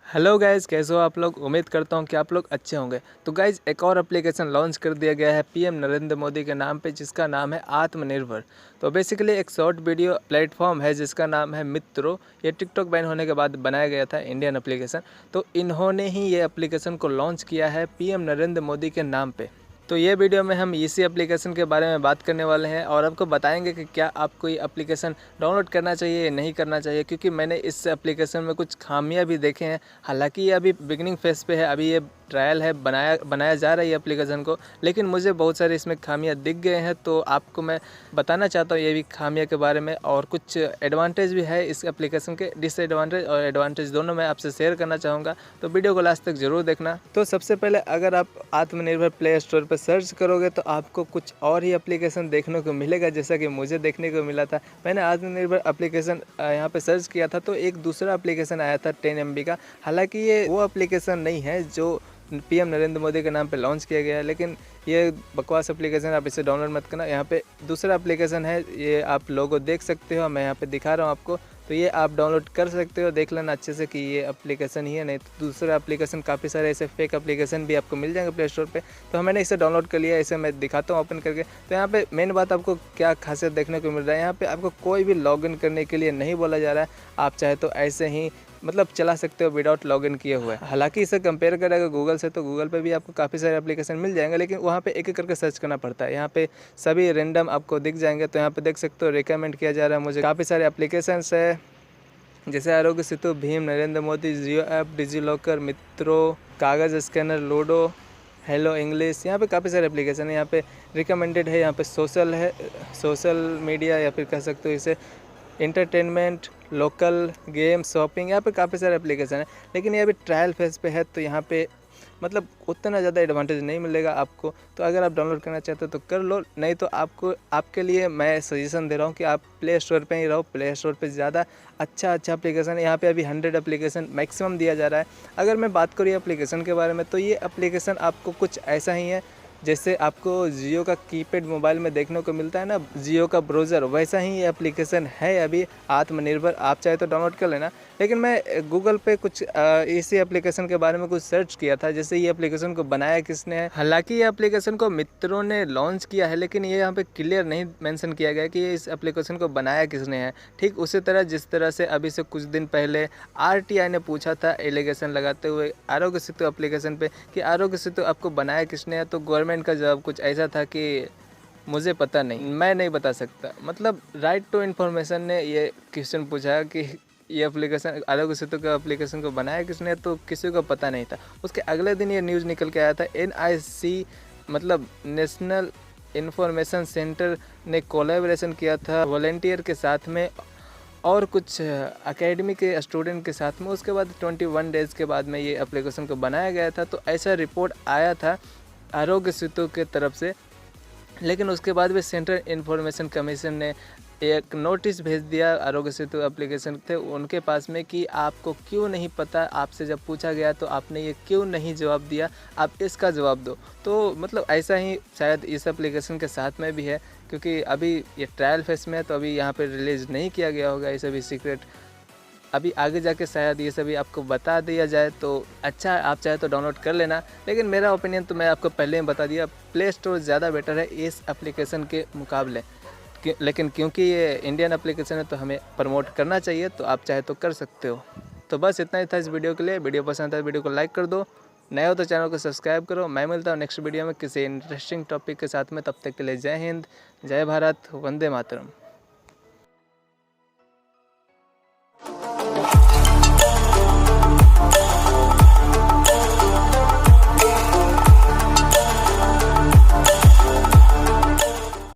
Hello guys, कैसे हो आप लोग। उम्मीद करता हूँ कि आप लोग अच्छे होंगे। तो गाइज़, एक और एप्लीकेशन लॉन्च कर दिया गया है पीएम नरेंद्र मोदी के नाम पे, जिसका नाम है आत्मनिर्भर। तो बेसिकली एक शॉर्ट वीडियो प्लेटफॉर्म है जिसका नाम है मित्रो। ये टिकटॉक बैन होने के बाद बनाया गया था, इंडियन एप्लीकेशन। तो इन्होंने ही ये एप्लीकेशन को लॉन्च किया है पीएम नरेंद्र मोदी के नाम पे। तो ये वीडियो में हम इसी एप्लीकेशन के बारे में बात करने वाले हैं और आपको बताएंगे कि क्या आपको ये एप्लीकेशन डाउनलोड करना चाहिए या नहीं करना चाहिए, क्योंकि मैंने इस एप्लीकेशन में कुछ खामियां भी देखे हैं। हालांकि ये अभी बिगिनिंग फेज पे है, अभी ये ट्रायल है, बनाया जा रहा है ये एप्लीकेशन को, लेकिन मुझे बहुत सारे इसमें खामियां दिख गए हैं। तो आपको मैं बताना चाहता हूँ ये भी खामियां के बारे में, और कुछ एडवांटेज भी है इस एप्लीकेशन के। डिसएडवांटेज और एडवांटेज दोनों मैं आपसे शेयर करना चाहूँगा, तो वीडियो को लास्ट तक जरूर देखना। तो सबसे पहले अगर आप आत्मनिर्भर प्ले स्टोर पर सर्च करोगे तो आपको कुछ और ही एप्लीकेशन देखने को मिलेगा, जैसा कि मुझे देखने को मिला था। मैंने आत्मनिर्भर एप्लीकेशन यहाँ पे सर्च किया था तो एक दूसरा एप्लीकेशन आया था 10 MB का। हालांकि ये वो एप्लीकेशन नहीं है जो पीएम नरेंद्र मोदी के नाम पे लॉन्च किया गया है, लेकिन ये बकवास एप्लीकेशन, आप इसे डाउनलोड मत करना। यहाँ पे दूसरा एप्लीकेशन है, ये आप लोगो देख सकते हो, मैं यहाँ पे दिखा रहा हूँ आपको। तो ये आप डाउनलोड कर सकते हो, देख लेना अच्छे से कि ये एप्लीकेशन ही है, नहीं तो दूसरा एप्लीकेशन, काफ़ी सारे ऐसे फेक एप्लीकेशन भी आपको मिल जाएंगे प्ले स्टोर पे। तो मैंने इसे डाउनलोड कर लिया, इसे मैं दिखाता हूँ ओपन करके। तो यहाँ पे मेन बात आपको क्या खासियत देखने को मिल रहा है, यहाँ पे आपको कोई भी लॉगिन करने के लिए नहीं बोला जा रहा है। आप चाहे तो ऐसे ही मतलब चला सकते हो विदाउट लॉगिन किए हुए। हालांकि इसे कंपेयर करें अगर गूगल से, तो गूगल पे भी आपको काफ़ी सारे एप्लीकेशन मिल जाएंगे, लेकिन वहाँ पे एक एक करके सर्च करना पड़ता है। यहाँ पे सभी रैंडम आपको दिख जाएंगे। तो यहाँ पे देख सकते हो रिकमेंड किया जा रहा है मुझे काफ़ी सारे एप्लीकेशंस है, जैसे आरोग्य सेतु, भीम, नरेंद्र मोदी, जियो ऐप, डिजी लॉकर, मित्रो, कागज़ स्कैनर, लूडो, हेलो इंग्लिश। यहाँ पे काफ़ी सारे एप्लीकेशन है। यहाँ पे रिकमेंडेड है, यहाँ पे सोशल है, सोशल मीडिया, या फिर कह सकते हो इसे इंटरटेनमेंट, लोकल, गेम, शॉपिंग। यहाँ पे काफ़ी सारे एप्लीकेशन है, लेकिन ये अभी ट्रायल फेज पे है। तो यहाँ पे मतलब उतना ज़्यादा एडवांटेज नहीं मिलेगा आपको। तो अगर आप डाउनलोड करना चाहते हो तो कर लो, नहीं तो आपके लिए मैं सजेशन दे रहा हूँ कि आप प्ले स्टोर पे ही रहो। प्ले स्टोर पे ज़्यादा अच्छा एप्लीकेशन है। यहाँ पे अभी 100 एप्लीकेशन मैक्सिमम दिया जा रहा है। अगर मैं बात करूँ एप्लीकेशन के बारे में, तो ये एप्लीकेशन आपको कुछ ऐसा ही है जैसे आपको जियो का कीपैड मोबाइल में देखने को मिलता है ना, जियो का ब्राउज़र, वैसा ही ये एप्लीकेशन है अभी आत्मनिर्भर। आप चाहे तो डाउनलोड कर लेना। लेकिन मैं गूगल पे कुछ इसी एप्लीकेशन के बारे में कुछ सर्च किया था, जैसे ये एप्लीकेशन को बनाया किसने है। हालांकि ये एप्लीकेशन को मित्रों ने लॉन्च किया है, लेकिन ये यहाँ पे क्लियर नहीं मेंशन किया गया कि ये इस एप्लीकेशन को बनाया किसने है। ठीक उसी तरह जिस तरह से अभी से कुछ दिन पहले RTI ने पूछा था एलिगेशन लगाते हुए आरोग्य सेतु एप्लीकेशन पे कि आरोग्य सेतु आपको बनाया किसने है, तो गवर्नमेंट का जवाब कुछ ऐसा था कि मुझे पता नहीं, मैं नहीं बता सकता। मतलब राइट टू इन्फॉर्मेशन ने ये क्वेश्चन पूछा कि ये एप्लीकेशन, आरोग्य सेतु का एप्लीकेशन को बनाया किसने, तो किसी को पता नहीं था। उसके अगले दिन ये न्यूज़ निकल के आया था, NIC मतलब नेशनल इन्फॉर्मेशन सेंटर ने कोलैबोरेशन किया था वॉलंटियर के साथ में और कुछ एकेडमी के स्टूडेंट के साथ में। उसके बाद 21 डेज़ के बाद में ये एप्लीकेशन को बनाया गया था। तो ऐसा रिपोर्ट आया था आरोग्य सेतु के तरफ से, लेकिन उसके बाद भी सेंट्रल इन्फॉर्मेशन कमीशन ने एक नोटिस भेज दिया आरोग्य सेतु एप्लीकेशन थे उनके पास में कि आपको क्यों नहीं पता, आपसे जब पूछा गया तो आपने ये क्यों नहीं जवाब दिया, आप इसका जवाब दो। तो मतलब ऐसा ही शायद इस एप्लीकेशन के साथ में भी है, क्योंकि अभी ये ट्रायल फेस में है, तो अभी यहाँ पे रिलीज़ नहीं किया गया होगा ये सभी सीक्रेट। अभी आगे जाके शायद ये सभी आपको बता दिया जाए तो अच्छा है, आप चाहे तो डाउनलोड कर लेना। लेकिन मेरा ओपिनियन तो मैं आपको पहले ही बता दिया, प्ले स्टोर ज़्यादा बेटर है इस एप्लीकेशन के मुकाबले। लेकिन क्योंकि ये इंडियन एप्लीकेशन है तो हमें प्रमोट करना चाहिए, तो आप चाहे तो कर सकते हो। तो बस इतना ही था इस वीडियो के लिए। वीडियो पसंद है वीडियो को लाइक कर दो, नए हो तो चैनल को सब्सक्राइब करो। मैं मिलता हूँ नेक्स्ट वीडियो में किसी इंटरेस्टिंग टॉपिक के साथ में। तब तक के लिए जय हिंद, जय भारत, वंदे मातरम।